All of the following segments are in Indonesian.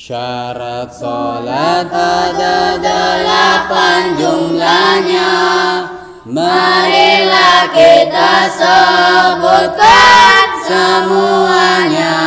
Syarat sholat ada 8 jumlahnya. Marilah kita sebutkan semuanya.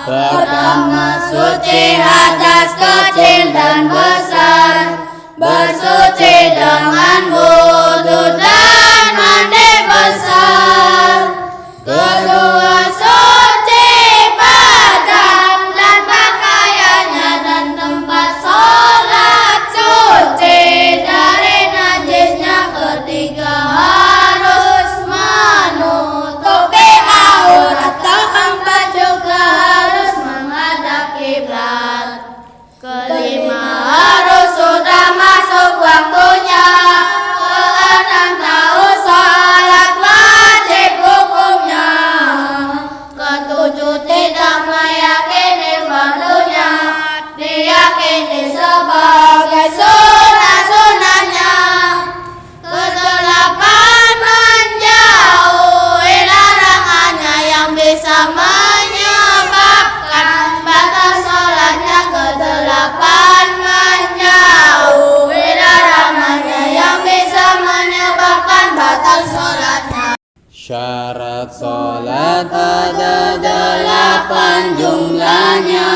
Pertama, suci hadas kecil dan besar, bersuci dengan wudu dan mandi besar. Kedua, suci badan dan pakaiannya dan tempat sholat, suci dari najisnya. Ketiga, harus menutupi aurat. Keempat, juga harus menghadap kiblat. Kelima, harus sudah masuk waktunya. Keenam, tahu sholat wajib hukumnya. Ketujuh, tidak meyakini fardunya, diyakini sebagai sunnah-sunnahnya. Kedelapan, menjauhi larangannya yang bisa menyebabkan batal sholatnya. Kedelapan, menjauhi larangannya yang bisa menyebabkan batal sholatnya. Syarat sholat ada 8 jumlahnya.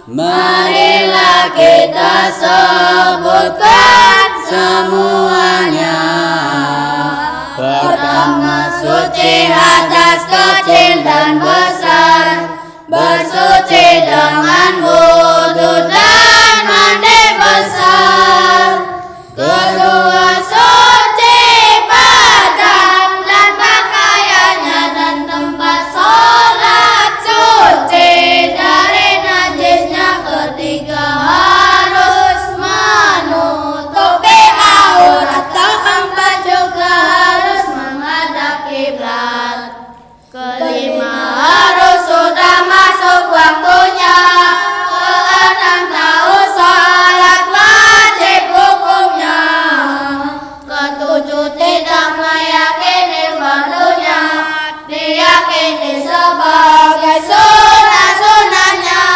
Marilah kita sebutkan semuanya. Pertama, suci hadas kecil dan besar, bersuci dengan wudu dan mandi besar. Kedua, suci badan dan pakaiannya dan tempat sholat, suci dari najisnya. Ketiga, harus menutupi aurat. Keempat, juga harus menghadap kiblat. Kelima, harus sudah masuk waktunya. Keenam, tahu sholat wajib hukumnya. Ketujuh, tidak meyakini fardunya, diyakini sebagai sunnah-sunnahnya.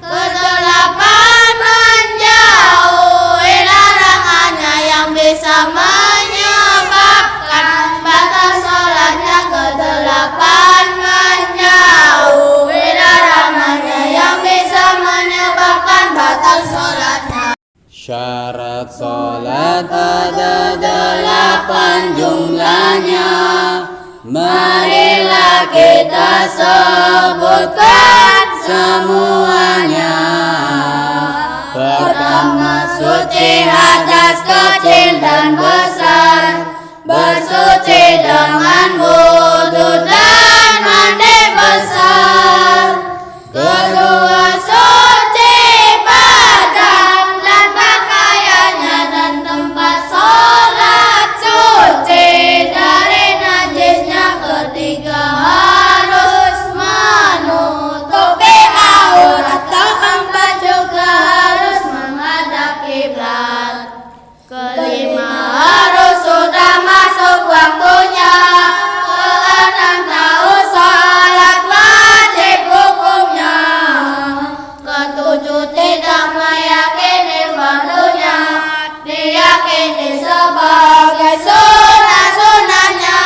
Kedelapan, menjauhi larangannya yang bisa menyebabkan batal sholatnya. Kedelapan, menjauhi larangannya yang bisa menyebabkan batal sholatnya. Syarat sholat ada 8 jumlahnya. Marilah kita sebutkan semuanya. Pertama, suci hadas kecil dan besar, bersuci dengan wudu dan mandi besar. Kedua, suci badan dan pakaiannya dan tempat sholat, suci dari najisnya. Ketiga, harus menutupi aurat. Keempat, juga harus menghadap kiblat. Kelima, harus sudah masuk waktunya. Keenam, tahu sholat wajib hukumnya. Ketujuh, tidak meyakini fardunya, diyakini sebagai sunnah-sunnahnya.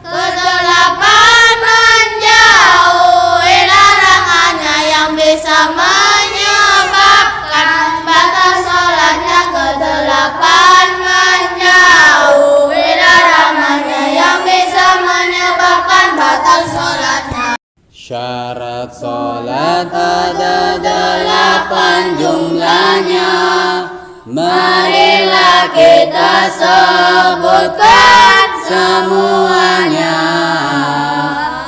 Kedelapan, menjauhi larangannya yang bisa menyebabkan batal sholatnya. Kedelapan, menjauhi larangannya yang bisa menyebabkan batal sholatnya. Syarat sholat ada 8 jumlahnya. Marilah kita sebutkan semuanya.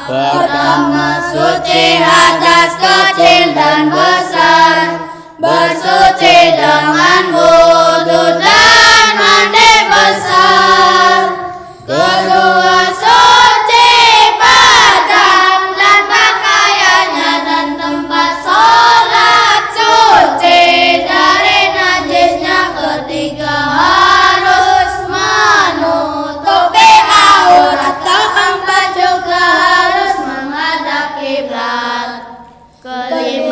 Pertama, suci hadas kecil dan besar, bersuci dengan wudu dan mandi besar. Kedua, suci badan dan pakaiannya dan tempat sholat, suci dari najisnya. Ketiga, harus menutupi aurat. Keempat, juga harus menghadap kiblat. Kelima,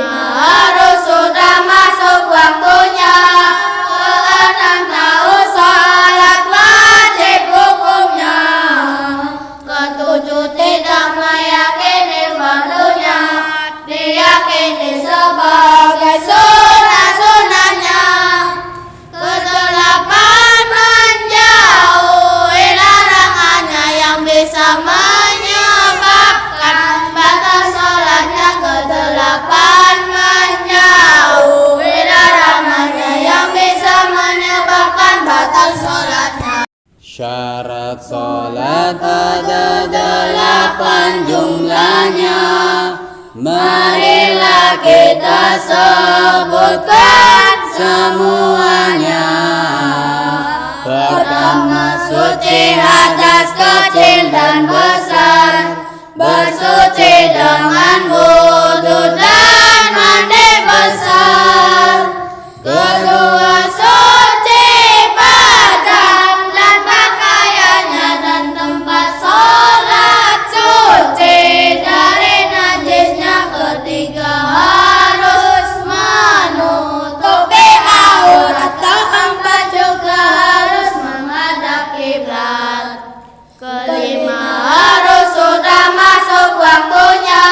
menyebabkan batal sholatnya. Kedelapan, menjauhi larangannya yang bisa menyebabkan batal sholatnya. Syarat sholat ada 8 jumlahnya. Marilah kita sebutkan semuanya. Pertama, suci hadas kecil dan besar, bersuci dengan wudhu dan mandi besar. Kedua, suci badan dan pakaiannya dan tempat sholat, suci dari najisnya. Ketiga, harus menutupi aurat. Keempat, juga harus menghadap kiblat. Kelima, harus sudah masuk waktunya.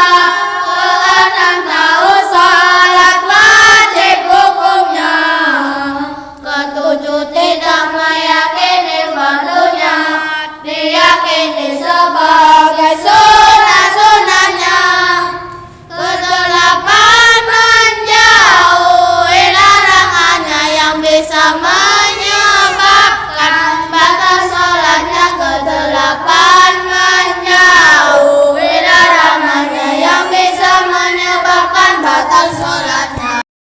Keenam, tahu sholat wajib hukumnya. Ketujuh, tidak meyakini fardunya, diyakini sebagai sunah-sunahnya. Kedelapan, menjauhi larangannya yang bisa menyebabkan batal sholatnya. Kedelapan, menjauhi larangannya yang bisa menyebabkan batal sholatnya.